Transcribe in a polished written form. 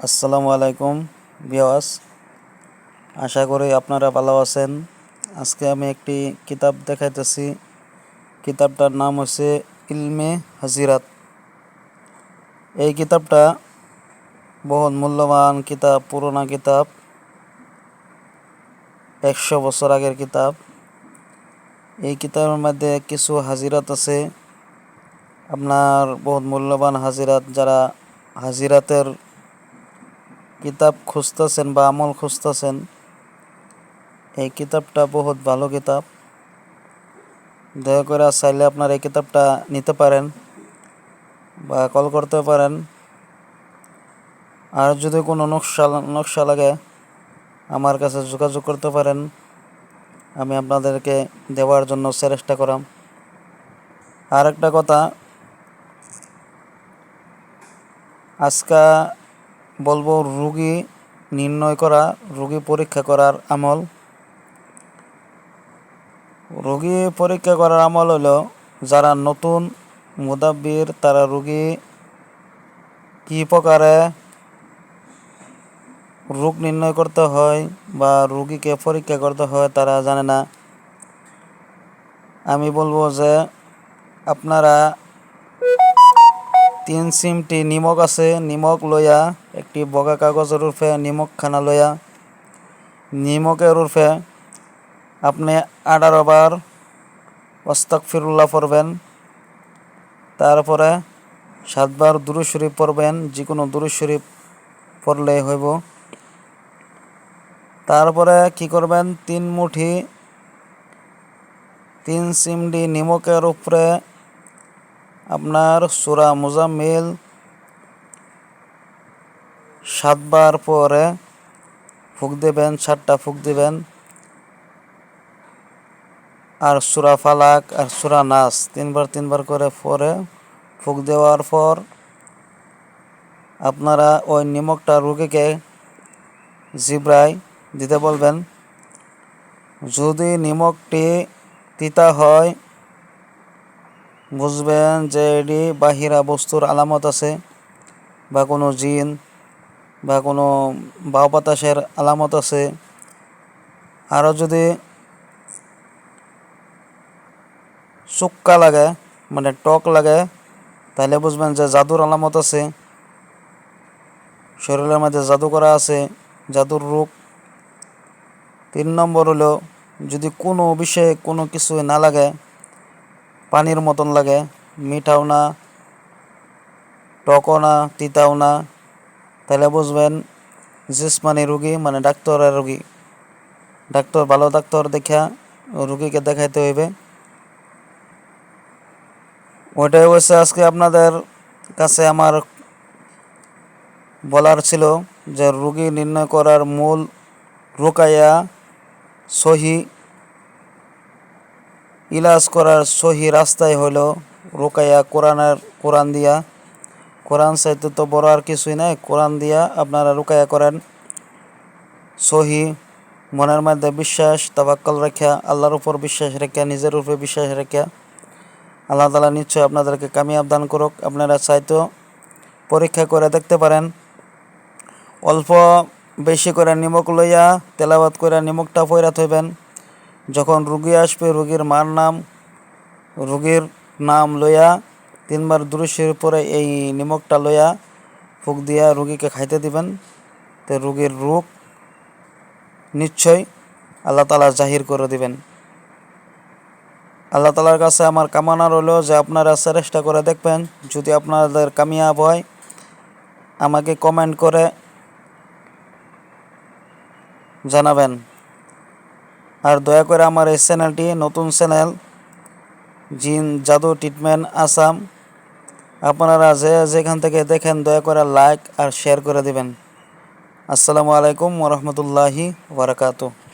আসসালামু আলাইকুম ভিউয়ার্স, আশা করি আপনারা ভালো আছেন। আজকে আমি একটি কিতাব দেখাইতেছি। কিতাবটার নাম হচ্ছে ইলমে হাজিরাত। এই কিতাবটা বহুত মূল্যবান কিতাব, পুরোনো কিতাব, 100 বছর আগের কিতাব। এই কিতাবের মধ্যে কিছু হাজিরাত আছে, আপনার বহুত মূল্যবান হাজিরাত। যারা হাজিরাতের কিতাব খুঁজতেছেন বা আমল খুঁজতেছেন, এই কিতাবটা বহুত ভালো কিতাব। দয়া করে চাইলে আপনার এই কিতাবটা নিতে পারেন বা কল করতে পারেন। আর যদি কোনো নকশা লাগে আমার কাছে যোগাযোগ করতে পারেন, আমি আপনাদেরকে দেওয়ার জন্য চেষ্টা করাম। আর একটা কথা, আজকে বলবো রোগী নির্ণয় করা, রোগী পরীক্ষা করার আমল। রোগী পরীক্ষা করার আমল হলো, যারা নতুন মুদাব্বির তারা রোগী কী প্রকারে রোগ নির্ণয় করতে হয় বা রোগীকে পরীক্ষা করতে হয় তারা জানে না। আমি বলবো যে আপনারা 3 চিমটি নিমক আছে, নিমক লইয়া একটি বগা কাগজের উপরে নিমকখানা লইয়া নিমকের উপরে আপনি 18 বার আস্তাগফিরুল্লাহ পড়বেন। তারপরে 7 বার দুরূদ শরীফ পড়বেন, যে কোনো দুরূদ শরীফ পড়লেই হইব। তারপরে কি করবেন, 3 চিমটি নিমকের উপরে আপনার সূরা মুজাম্মিল 7 বার পরে ফুঁক দেবেন, 7টা ফুঁক দেবেন। আর সূরা ফালাক আর সূরা নাস 3 বার করে পরে ফুঁক দেওয়ার পর আপনারা ওই নিমকটা রোগীকে জিব্রায় দিতে বলবেন। যদি নিমকটি তিতা হয়, বুঝবেন যে এটি বাহিরা বস্তুর আলামত আছে, বা কোনো জিন বা কোনো বাউ বাতাসের আলামত আছে। আরও যদি চুক্কা লাগে, মানে টক লাগে, তাহলে বুঝবেন যে জাদুর আলামত আছে, শরীরের মধ্যে জাদু করা আছে, জাদুর রোগ। 3 নম্বর হলো, যদি কোনো বিষয়ে কোনো কিছু না লাগে, পানির মতন লাগে, মিঠাও না, টকও না, তিতাও না, তাহলে বুঝবেন জিসমানি রোগী, মানে ডাক্তারের রোগী। ভালো ডাক্তার দেখা রোগীকে দেখাইতে হইবে। ওইটাই অবশ্যই আজকে আপনাদের কাছে আমার বলার ছিল, যে রোগী নির্ণয় করার মূল রুকাইয়া সহি ইলাজ করার সহি রাস্তাই হলো রুকাইয়া কোরআন দিয়া। কোরআন চাইতে তো বড় আর কিছুই নাই। কোরআন দিয়া আপনারা রুকাইয়া করেন। সহি মনের মধ্যে বিশ্বাস, তাওয়াক্কুল রাখা, আল্লাহর উপর বিশ্বাস রাখা, নিজের উপরে বিশ্বাস রাখা, আল্লাহ তাআলা নিশ্চয় আপনাদেরকে কামিয়াব দান করুক। আপনারা চাইতো পরীক্ষা করে দেখতে পারেন। অল্প বেশি করে নিমক লইয়া তেলাওয়াত করে নিমকটা পয়রা থইবেন। যখন রুগী আসবে, রুগীর নাম লইয়া 3 বার দুরূদ শরীফ পরে এই নিমকটা লইয়া ফুঁক দিয়া রুগীকে খাইতে দিবেন। তো রুগীর রোগ নিশ্চয় আল্লাহ তাআলা জাহির করে দিবেন। আল্লাহ তাআলার কাছে আমার কামনা রইল যে আপনারা চেষ্টা করে দেখবেন। যদি আপনাদের কামিয়াব হয়, আমাকে কমেন্ট করে জানাবেন। আর দয়া করে আমার এই চ্যানেলটি নতুন চ্যানেল, জিন জাদু ট্রিটমেন্ট আসাম, আপনারা যেখান থেকে দেখেন দয়া করে লাইক আর শেয়ার করে দিবেন। আসসালামু আলাইকুম ওয়া রাহমাতুল্লাহি ওয়া বারাকাতুহু।